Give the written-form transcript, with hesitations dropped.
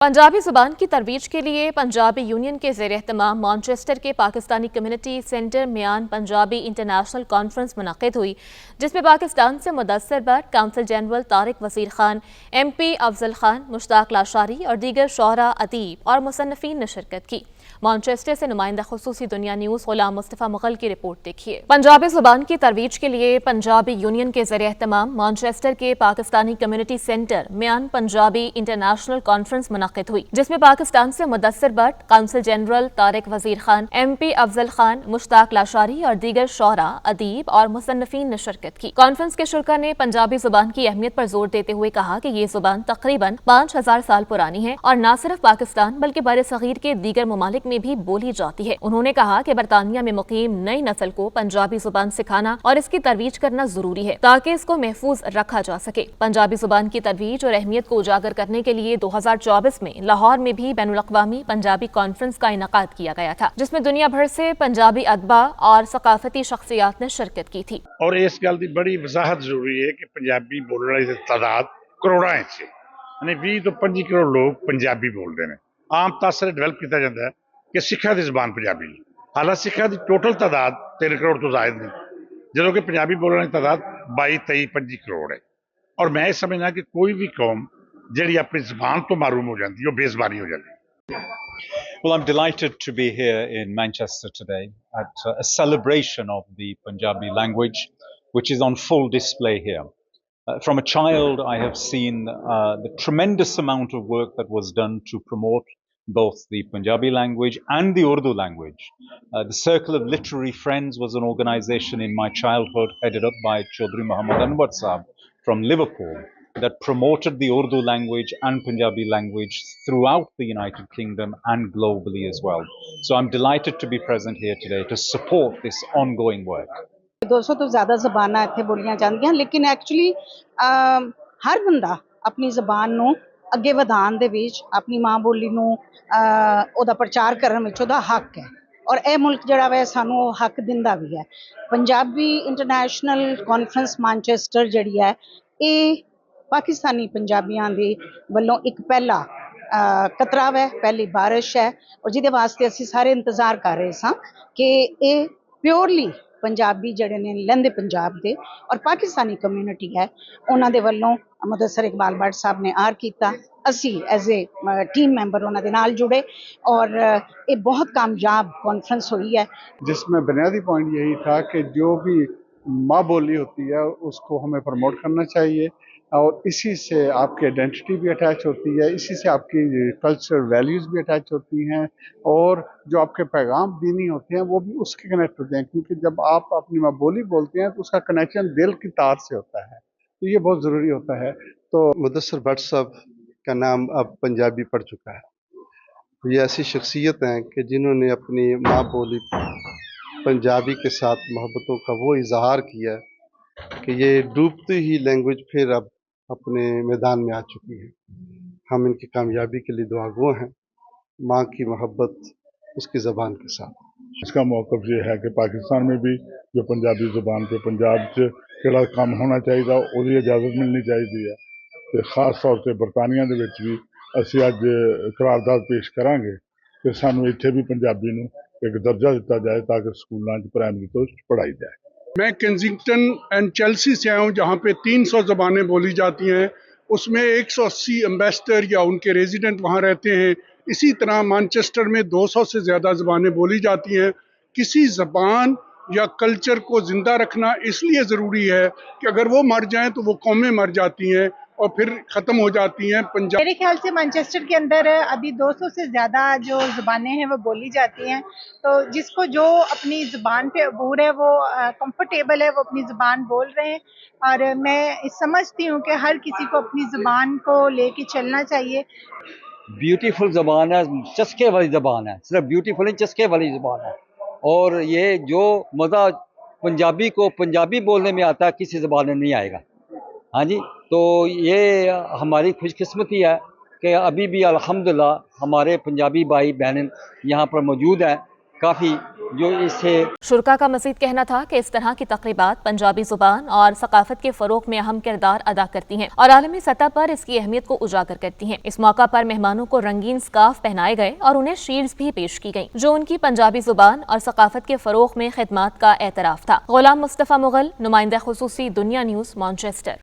पंजाबी ज़ुबान की तरवीज के लिए पंजाबी यूनियन के ज़ेर एहतमाम मानचेस्टर के पाकिस्तानी कम्युनिटी सेंटर म्यान पंजाबी इंटरनेशनल कॉन्फ्रेंस मुनक़िद हुई, जिसमें पाकिस्तान से मुदस्सर बर काउंसिल जनरल तारिक वज़ीर खान, MP अफजल खान, मुश्ताक लाशारी और दीगर शोहरा, अदीब और मुसन्निफ़ीन ने शिरकत की। मानचेस्टर से नुमाइंदा खुसूसी दुनिया न्यूज़ गुलाम मुस्तफ़ा मुग़ल की रिपोर्ट देखिए। पंजाबी ज़ुबान की तरवीज के लिए पंजाबी यूनियन के ज़ेर एहतमाम मानचेस्टर के पाकिस्तानी कम्युनिटी सेंटर म्यान पंजाबी इंटरनेशनल कॉन्फ्रेंस मुनक़िद हुई, जिसमें पाकिस्तान से Mudassar but council general Tariq वज़ीर खान, MP अफजल खान, मुश्ताक लाशारी और दीगर शोहरा, अदीब और मुसन्निफ़ीन ने शिरकत की। कॉन्फ्रेंस के शुरका ने पंजाबी ज़ुबान की अहमियत पर जोर देते हुए कहा कि ये ज़ुबान तकरीबन 5000 साल पुरानी है और न सिर्फ पाकिस्तान बल्कि बर सग़ीर के दीगर ममालिक में भी बोली जाती है। उन्होंने कहा कि बरतानिया में मुकीम नई नस्ल को पंजाबी ज़ुबान सिखाना और इसकी तरवीज करना जरूरी है ताकि इसको महफूज रखा जा सके। पंजाबी ज़ुबान की तरवीज और अहमियत को उजागर करने के लिए 2024 में लाहौर में भी बैनुल-अक़वामी पंजाबी कॉन्फ्रेंस का इनेकाद किया गया था, जिसमें दुनिया भर से पंजाबी अदबा और सकाफती शख्सियात ने शिरकत की थी। और इस गल की बड़ी वजाहत जरूरी है कि पंजाबी बोलने वाली तादाद करोड़ों है, यानी 20 तो 25 करोड़ लोग पंजाबी बोलते हैं। आम तासर डेवलप किया जाता है कि सिखा की जबान पंजाबी, हालांकि सिखा की टोटल तादाद 13 करोड़ तो जायद नहीं, जो कि पंजाबी बोलने वाली तादाद 22, 23, 25 करोड़ है। और मैं समझना कि कोई भी कौम जी अपनी जबान तो मारूम हो जाती है, वो बेजबानी हो जाती है। Well, I'm delighted to be here in Manchester today at a celebration of the Punjabi language, which is on full display here. From a child, I have seen the tremendous amount of work that was done to promote both the Punjabi language and the Urdu language. The Circle of Literary Friends was an organization in my childhood headed up by Chaudhry Muhammad Anwar Saab from Liverpool that promoted the Urdu language and Punjabi language throughout the United Kingdom and globally as well. So I'm delighted to be present here today to support this ongoing work. 200 ਤੋਂ ਜ਼ਿਆਦਾ ਜ਼ਬਾਨਾਂ ਇੱਥੇ ਬੋਲੀਆਂ ਜਾਂਦੀਆਂ, ਲੇਕਿਨ actually ਹਰ ਬੰਦਾ ਆਪਣੀ ਜ਼ਬਾਨ ਨੂੰ ਅੱਗੇ ਵਧਾਉਣ ਦੇ ਵਿੱਚ, ਆਪਣੀ ਮਾਂ ਬੋਲੀ ਨੂੰ ਉਹਦਾ ਪ੍ਰਚਾਰ ਕਰਨ ਵਿੱਚ ਉਹਦਾ ਹੱਕ ਹੈ ਔਰ ਇਹ ਮੁਲਕ ਜਿਹੜਾ ਵਾ ਸਾਨੂੰ ਉਹ ਹੱਕ ਦਿੰਦਾ ਵੀ ਹੈ। ਪੰਜਾਬੀ ਇੰਟਰਨੈਸ਼ਨਲ ਕਾਨਫਰੰਸ ਮਾਨਚੈਸਟਰ ਜਿਹੜੀ ਹੈ ਇਹ ਪਾਕਿਸਤਾਨੀ ਪੰਜਾਬੀਆਂ ਦੇ ਵੱਲੋਂ ਇੱਕ ਪਹਿਲਾ ਕਤਰਾ ਹੈ, ਪਹਿਲੀ ਬਾਰਿਸ਼ ਹੈ ਔਰ ਜਿਹਦੇ ਵਾਸਤੇ ਅਸੀਂ ਸਾਰੇ ਇੰਤਜ਼ਾਰ ਕਰ ਰਹੇ ਸਾਂ ਕਿ ਇਹ ਪਿਓਰਲੀ पंजाबी जड़े ने लहंदे पंजाब दे और पाकिस्तानी कम्यूनिटी है उन्होंने वालों मुदस्सर इकबाल भट्ट साहब ने आर किया, असी एज ए टीम मैंबर उन्होंने नाल जुड़े और ये बहुत कामयाब कॉन्फ्रेंस हुई है, जिसमें बुनियादी पॉइंट यही था कि जो भी माँ बोली होती है उसको हमें प्रमोट करना चाहिए और इसी से आपकी आइडेंटिटी भी अटैच होती है, इसी से आपकी कल्चरल वैल्यूज़ भी अटैच होती हैं और जो आपके पैगाम दीनी होते हैं वो भी उसके कनेक्ट होते हैं, क्योंकि जब आप अपनी माँ बोली बोलते हैं तो उसका कनेक्शन दिल की तार से होता है, तो ये बहुत ज़रूरी होता है। तो मुदस्सर भट्ट साहब का नाम अब पंजाबी पड़ चुका है। तो ये ऐसी शख्सियत हैं कि जिन्होंने अपनी माँ बोली पंजाबी के साथ मोहब्बतों का वो इजहार किया कि ये डूबती ही लैंग्वेज फिर अब अपने मैदान में आ चुकी है। हम इनकी कामयाबी के लिए दुआगो हैं, माँ की मोहब्बत उसकी ज़बान के साथ। इसका मौक़िफ़ ये है कि पाकिस्तान में भी जो पंजाबी ज़ुबान पे पंजाब च केड़ा काम होना चाहिए उसकी इजाज़त मिलनी चाहिए तो खास तौर पर बरतानिया दे विच भी असीं अज करारदाद पेश करांगे कि सानूं इत्थे भी पंजाबी नूं एक दर्जा दिता जाए ताकि स्कूलों प्राइमरी तो पढ़ाई जाए। मैं केंसिंगटन एंड चेल्सी से आया हूँ जहाँ पे 300 ज़बानें बोली जाती हैं, उसमें 180 एम्बेसडर या उनके रेजिडेंट वहाँ रहते हैं। इसी तरह मानचेस्टर में 200 से ज़्यादा ज़बानें बोली जाती हैं। किसी ज़बान या कल्चर को ज़िंदा रखना इसलिए ज़रूरी है कि अगर वो मर जाएं तो वो कौमें मर जाती हैं और फिर ख़त्म हो जाती हैं। पंजाब मेरे ख्याल से मैनचेस्टर के अंदर अभी 200 से ज़्यादा जो ज़बानें हैं वो बोली जाती हैं, तो जिसको जो अपनी ज़बान पे अबूर है वो कंफर्टेबल है वो अपनी ज़बान बोल रहे हैं और मैं समझती हूँ कि हर किसी को अपनी ज़बान को लेके चलना चाहिए। ब्यूटीफुल ज़बान है, चस्के वाली ज़बान है, सिर्फ ब्यूटीफुल नहीं चस्के वाली ज़बान है और ये जो मज़ा पंजाबी को पंजाबी बोलने में आता है किसी ज़बान में नहीं आएगा। हाँ जी, तो ये हमारी खुशकिस्मती है कि अभी भी अल्हम्दुलिल्लाह हमारे पंजाबी भाई बहन यहाँ पर मौजूद हैं काफ़ी जो इससे शुरा का मजीद कहना था कि इस तरह की तकरीबात पंजाबी जुबान और सकाफत के फरोग में अहम किरदार अदा करती हैं और आलमी सतह पर इसकी अहमियत को उजागर करती हैं। इस मौका पर मेहमानों को रंगीन स्कार्फ पहनाए गए और उन्हें शील्ड्स भी पेश की गईं, जो उनकी पंजाबी जुबान और सकाफत के फरोग में खिदमात का एतराफ था। गुलाम मुस्तफ़ा मुगल, नुमाइंदा खुसूसी, दुनिया न्यूज़, मैनचेस्टर।